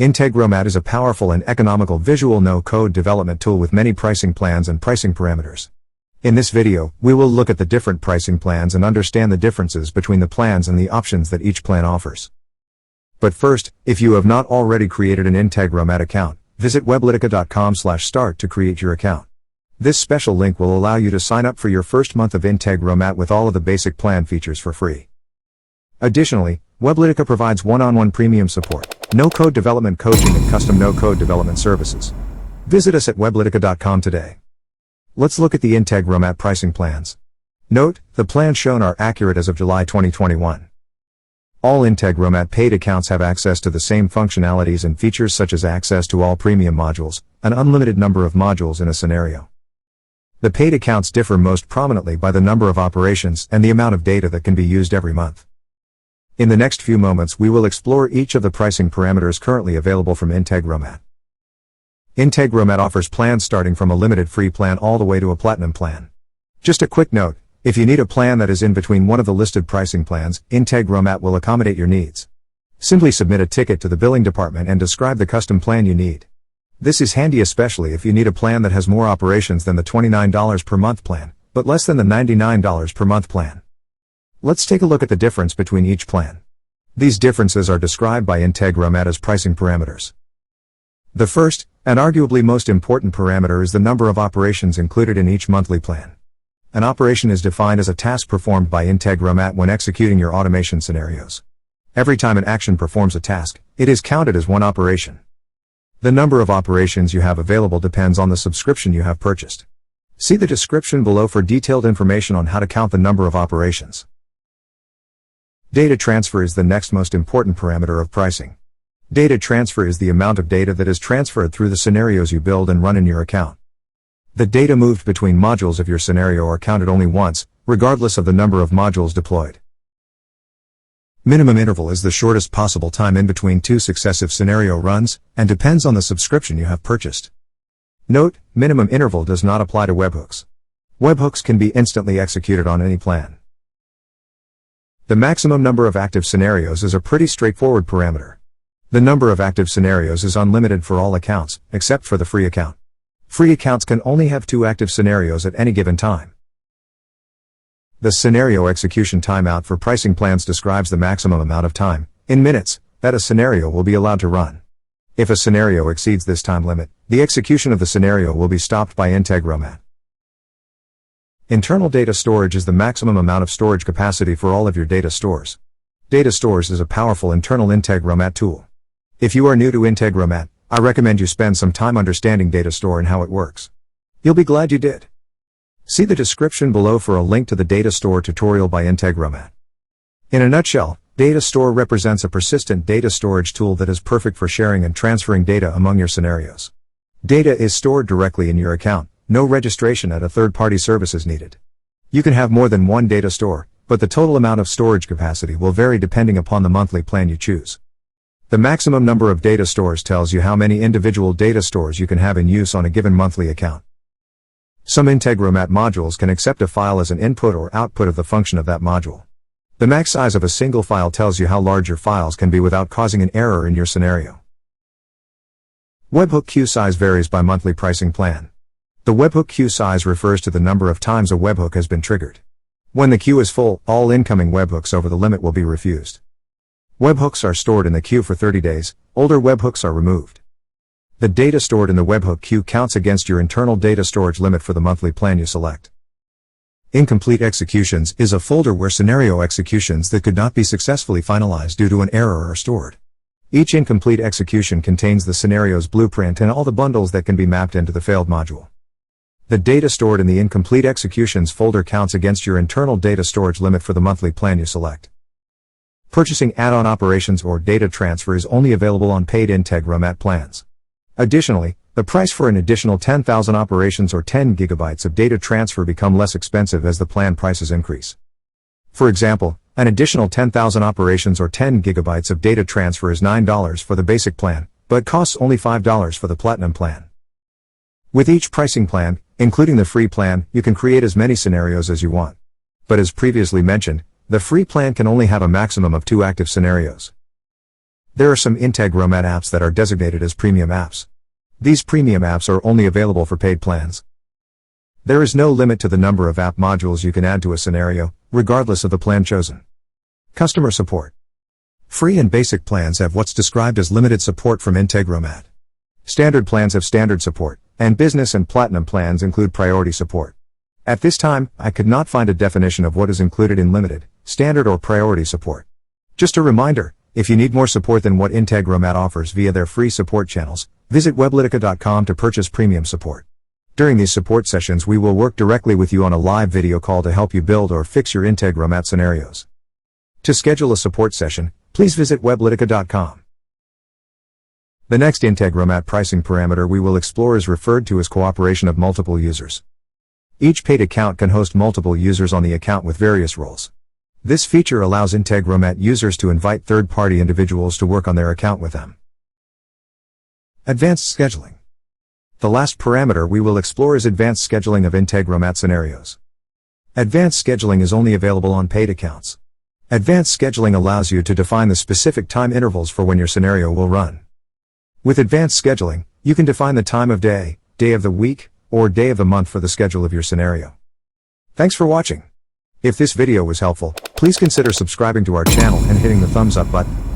Integromat is a powerful and economical visual no-code development tool with many pricing plans and pricing parameters. In this video, we will look at the different pricing plans and understand the differences between the plans and the options that each plan offers. But first, if you have not already created an Integromat account, visit weblytica.com/start to create your account. This special link will allow you to sign up for your first month of Integromat with all of the basic plan features for free. Additionally, Weblytica provides one-on-one premium support, no-code development coaching and custom no-code development services. Visit us at weblytica.com today. Let's look at the Integromat pricing plans. Note, the plans shown are accurate as of July 2021. All Integromat paid accounts have access to the same functionalities and features such as access to all premium modules, an unlimited number of modules in a scenario. The paid accounts differ most prominently by the number of operations and the amount of data that can be used every month. In the next few moments we will explore each of the pricing parameters currently available from Integromat. Integromat offers plans starting from a limited free plan all the way to a platinum plan. Just a quick note, if you need a plan that is in between one of the listed pricing plans, Integromat will accommodate your needs. Simply submit a ticket to the billing department and describe the custom plan you need. This is handy especially if you need a plan that has more operations than the $29 per month plan, but less than the $99 per month plan. Let's take a look at the difference between each plan. These differences are described by Integromat as pricing parameters. The first, and arguably most important parameter is the number of operations included in each monthly plan. An operation is defined as a task performed by Integromat when executing your automation scenarios. Every time an action performs a task, it is counted as one operation. The number of operations you have available depends on the subscription you have purchased. See the description below for detailed information on how to count the number of operations. Data transfer is the next most important parameter of pricing. Data transfer is the amount of data that is transferred through the scenarios you build and run in your account. The data moved between modules of your scenario are counted only once, regardless of the number of modules deployed. Minimum interval is the shortest possible time in between two successive scenario runs, and depends on the subscription you have purchased. Note, minimum interval does not apply to webhooks. Webhooks can be instantly executed on any plan. The maximum number of active scenarios is a pretty straightforward parameter. The number of active scenarios is unlimited for all accounts, except for the free account. Free accounts can only have 2 active scenarios at any given time. The scenario execution timeout for pricing plans describes the maximum amount of time, in minutes, that a scenario will be allowed to run. If a scenario exceeds this time limit, the execution of the scenario will be stopped by Integromat. Internal data storage is the maximum amount of storage capacity for all of your data stores. Data stores is a powerful internal Integromat tool. If you are new to Integromat, I recommend you spend some time understanding data store and how it works. You'll be glad you did. See the description below for a link to the data store tutorial by Integromat. In a nutshell, data store represents a persistent data storage tool that is perfect for sharing and transferring data among your scenarios. Data is stored directly in your account. No registration at a third-party service is needed. You can have more than one data store, but the total amount of storage capacity will vary depending upon the monthly plan you choose. The maximum number of data stores tells you how many individual data stores you can have in use on a given monthly account. Some Integromat modules can accept a file as an input or output of the function of that module. The max size of a single file tells you how large your files can be without causing an error in your scenario. Webhook queue size varies by monthly pricing plan. The webhook queue size refers to the number of times a webhook has been triggered. When the queue is full, all incoming webhooks over the limit will be refused. Webhooks are stored in the queue for 30 days, older webhooks are removed. The data stored in the webhook queue counts against your internal data storage limit for the monthly plan you select. Incomplete executions is a folder where scenario executions that could not be successfully finalized due to an error are stored. Each incomplete execution contains the scenario's blueprint and all the bundles that can be mapped into the failed module. The data stored in the incomplete executions folder counts against your internal data storage limit for the monthly plan you select. Purchasing add-on operations or data transfer is only available on paid Integromat plans. Additionally, the price for an additional 10,000 operations or 10 gigabytes of data transfer become less expensive as the plan prices increase. For example, an additional 10,000 operations or 10 gigabytes of data transfer is $9 for the basic plan, but costs only $5 for the platinum plan. With each pricing plan, including the free plan, you can create as many scenarios as you want. But as previously mentioned, the free plan can only have a maximum of 2 active scenarios. There are some Integromat apps that are designated as premium apps. These premium apps are only available for paid plans. There is no limit to the number of app modules you can add to a scenario, regardless of the plan chosen. Customer support. Free and basic plans have what's described as limited support from Integromat. Standard plans have standard support, and business and platinum plans include priority support. At this time, I could not find a definition of what is included in limited, standard or priority support. Just a reminder, if you need more support than what Integromat offers via their free support channels, visit weblytica.com to purchase premium support. During these support sessions we will work directly with you on a live video call to help you build or fix your Integromat scenarios. To schedule a support session, please visit weblytica.com. The next Integromat pricing parameter we will explore is referred to as cooperation of multiple users. Each paid account can host multiple users on the account with various roles. This feature allows Integromat users to invite third-party individuals to work on their account with them. Advanced scheduling. The last parameter we will explore is advanced scheduling of Integromat scenarios. Advanced scheduling is only available on paid accounts. Advanced scheduling allows you to define the specific time intervals for when your scenario will run. With advanced scheduling, you can define the time of day, day of the week, or day of the month for the schedule of your scenario. Thanks for watching. If this video was helpful, please consider subscribing to our channel and hitting the thumbs up button.